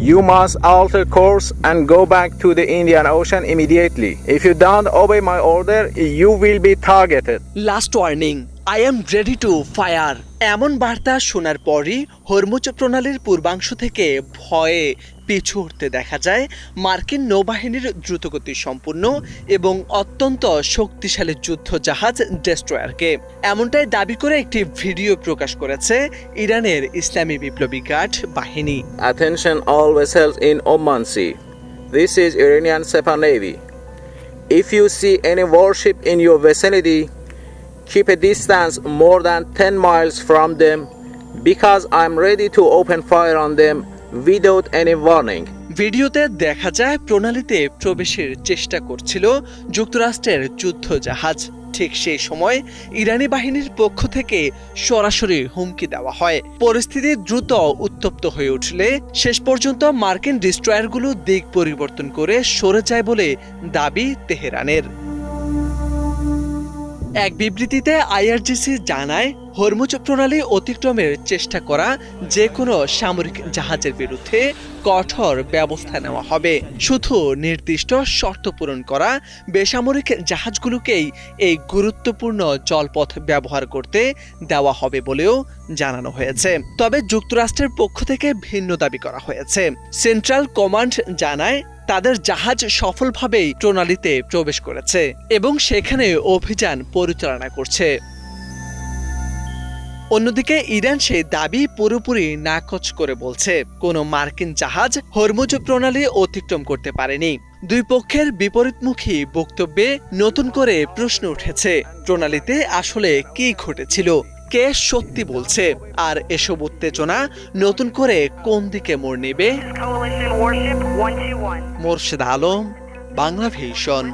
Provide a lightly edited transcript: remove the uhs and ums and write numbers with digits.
You must alter course and go back to the Indian Ocean immediately. If you don't obey my order, you will be targeted. Last warning, I am ready to fire. এমন বার্তা শোনার পরই Hormuz প্রণালীর পূর্বাংশ থেকে ভয়ে পিছু উঠতে দেখা যায় মার্কিন নৌবাহিনীর দ্রুতগতি সম্পূর্ণ এবং অত্যন্ত শক্তিশালী যুদ্ধ জাহাজ ডেস্ট্রয়ারকে। এমনটাই দাবি করে একটি ভিডিও প্রকাশ করেছে ইরানের ইসলামী বিপ্লবী গার্ড বাহিনী। Attention all vessels in Oman Sea. This is Iranian Sepah Navy. If you see any warship in your vicinity, keep a distance more than 10 miles from them because I'm ready to open fire on them without any warning. ভিডিওতে দেখা যায় প্রণালীতে প্রবেশের চেষ্টা করছিল যুক্তরাষ্ট্রের যুদ্ধ জাহাজ। ঠিক সেই সময় ইরানি বাহিনীর পক্ষ থেকে সরাসরি হুমকি দেওয়া হয়। পরিস্থিতি দ্রুত উত্তপ্ত হয়ে উঠলে শেষ পর্যন্ত মার্কিন ডিস্ট্রয়ারগুলো দিক পরিবর্তন করে সরে যায় বলে দাবি তেহরানের। এক বিবৃতিতে আইআরজিসি জানায়, হরমুজ প্রণালী অতিক্রমের চেষ্টা করা যে কোনো সামরিক জাহাজের বিরুদ্ধে কঠোর ব্যবস্থা নেওয়া হবে। শুধু নির্দিষ্ট শর্ত পূরণ করা বেসামরিক জাহাজগুলোকেই এই গুরুত্বপূর্ণ জলপথ ব্যবহার করতে দেওয়া হবে বলেও জানানো হয়েছে। তবে যুক্তরাষ্ট্রের পক্ষ থেকে ভিন্ন দাবি করা হয়েছে। সেন্ট্রাল কমান্ড জানায় তাদের জাহাজ সফলভাবেই প্রণালীতে প্রবেশ করেছে এবং সেখানে অভিযান পরিচালনা করছে। অন্যদিকে ইরান সেই দাবি পুরোপুরি নাকচ করে বলছে কোনো মার্কিন জাহাজ হরমুজ প্রণালী অতিক্রম করতে পারেনি। দুই পক্ষের বিপরীতমুখী বক্তব্যে নতুন করে প্রশ্ন উঠেছে, প্রণালীতে আসলে কি ঘটেছিল, কে সত্যি বলছে, আর এসব উত্তেজনা নতুন করে কোন দিকে মোড় নেবে? মোর্শেদ আলম, বাংলা ভিশন।